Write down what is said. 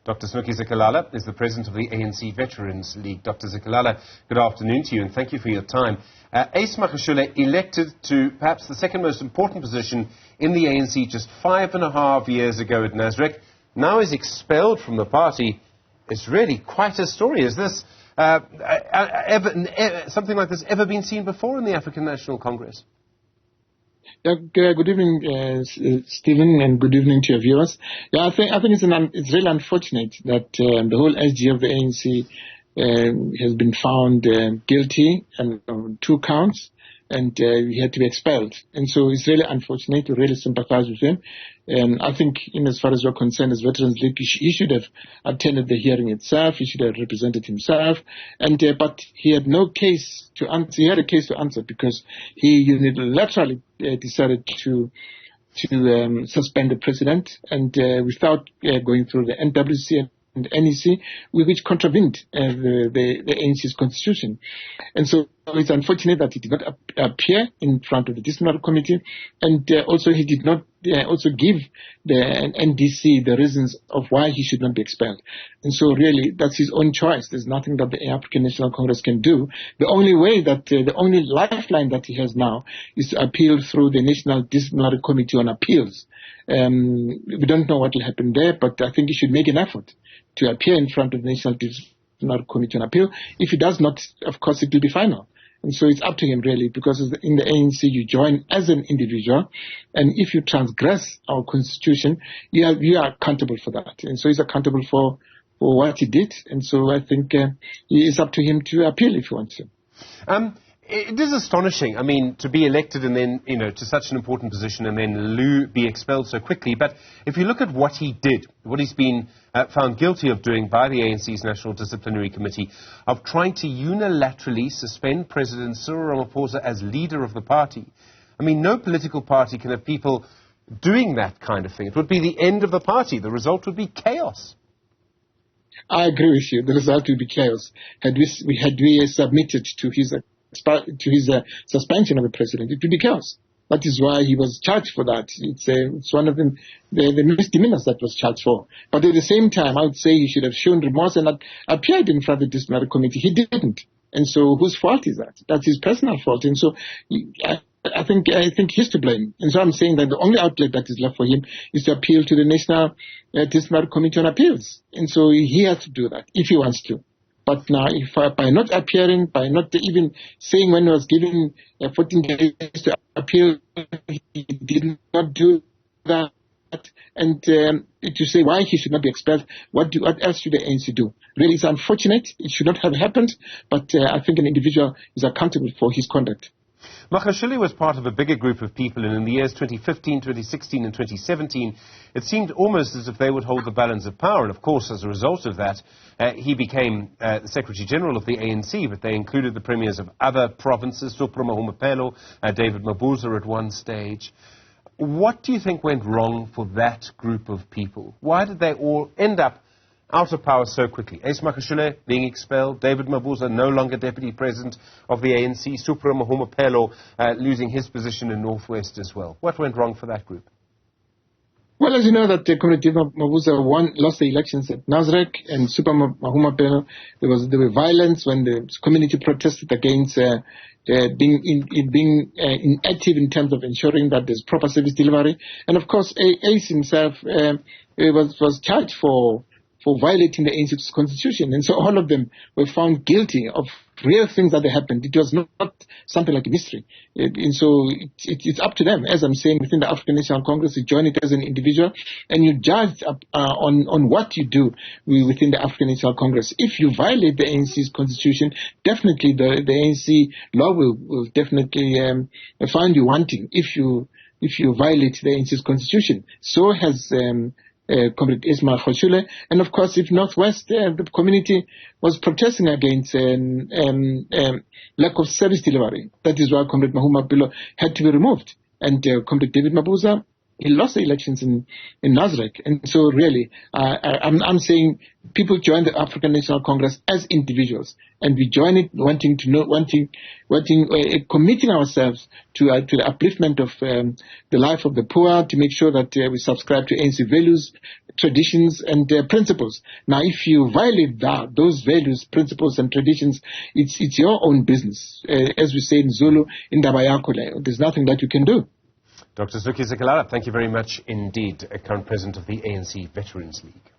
Dr. Snuki Zikalala is the president of the ANC Veterans League. Dr. Zikalala, good afternoon to you and thank you for your time. Ace Magashule, elected to perhaps the second most important position in the ANC just 5.5 years ago at Nasrec, now is expelled from the party. It's really quite a story. Is this something like this ever been seen before in the African National Congress? Yeah, good evening, Stephen, and good evening to your viewers. Yeah, I think it's really unfortunate that the whole SG of the ANC has been found guilty on 2 counts, and he had to be expelled. And so it's really unfortunate. We really sympathize with him. I think, as far as we're concerned, as Veterans League, he should have attended the hearing itself. He should have represented himself. But he had no case to answer. He had a case to answer because he unilaterally decided to suspend the president, and without going through the NWC and NEC, which contravened the ANC's constitution. And so it's unfortunate that he did not appear in front of the disciplinary committee, and also he did not also give the NDC the reasons of why he should not be expelled. And so really, that's his own choice. There's nothing that the African National Congress can do. The only way that, the only lifeline that he has now is to appeal through the National Disciplinary Committee on Appeals. We don't know what will happen there, but I think he should make an effort to appear in front of the National Disciplinary Committee on Appeal. If he does not, of course, it will be final. And so it's up to him, really, because in the ANC you join as an individual, and if you transgress our constitution, you are accountable for that. And so he's accountable for what he did. And so I think it is up to him to appeal if he wants to. It is astonishing, I mean, to be elected and then, to such an important position and then be expelled so quickly. But if you look at what he did, what he's been found guilty of doing by the ANC's National Disciplinary Committee, of trying to unilaterally suspend President Cyril Ramaphosa as leader of the party. I mean, no political party can have people doing that kind of thing. It would be the end of the party. The result would be chaos. I agree with you. The result would be chaos. Had we submitted to his suspension of the president, it would be chaos. That is why he was charged for that. It's one of the misdemeanors that was charged for. But at the same time, I would say he should have shown remorse and appeared in front of the disciplinary committee. He didn't. And so whose fault is that? That's his personal fault. And so I think he's to blame. And so I'm saying that the only outlet that is left for him is to appeal to the National Disciplinary Committee on Appeals. And so he has to do that if he wants to. But now, by not appearing, by not even saying when he was given 14 days to appeal, he did not do that. And to say why he should not be expelled, what else should the ANC do? Really, it's unfortunate. It should not have happened. But I think an individual is accountable for his conduct. Magashule was part of a bigger group of people, and in the years 2015, 2016 and 2017, it seemed almost as if they would hold the balance of power. And of course, as a result of that, he became the Secretary General of the ANC, but they included the premiers of other provinces, Supra Mahumapelo, David Mabuza at one stage. What do you think went wrong for that group of people? Why did they all end up out of power so quickly? Ace Magashule being expelled, David Mabuza no longer deputy president of the ANC, Supra Mahumapelo losing his position in Northwest as well. What went wrong for that group? Well, as you know, that David Mabuza lost the elections at Nasrec, and Supra Mahumapelo, there were violence when the community protested against being inactive in terms of ensuring that there's proper service delivery. And of course, Ace himself was charged for violating the ANC's constitution. And so all of them were found guilty of real things that happened. It was not something like a mystery. And so it's up to them. As I'm saying, within the African National Congress, you join it as an individual and you judge on what you do within the African National Congress. If you violate the ANC's constitution, definitely the ANC law will definitely find you wanting if you violate the ANC's constitution. So has Comrade Ace Magashule, and of course, if Northwest, the community was protesting against lack of service delivery. That is why Comrade Mahumapelo had to be removed, and Comrade David Mabuza he lost the elections in Nasrec. And so really, I'm saying people join the African National Congress as individuals, and we join it committing ourselves to the upliftment of the life of the poor, to make sure that we subscribe to ANC values, traditions, and principles. Now, if you violate those values, principles, and traditions, it's your own business. As we say in Zulu, indaba yakho leyo. There's nothing that you can do. Dr. Snuki Zikalala, thank you very much indeed, current president of the ANC Veterans League.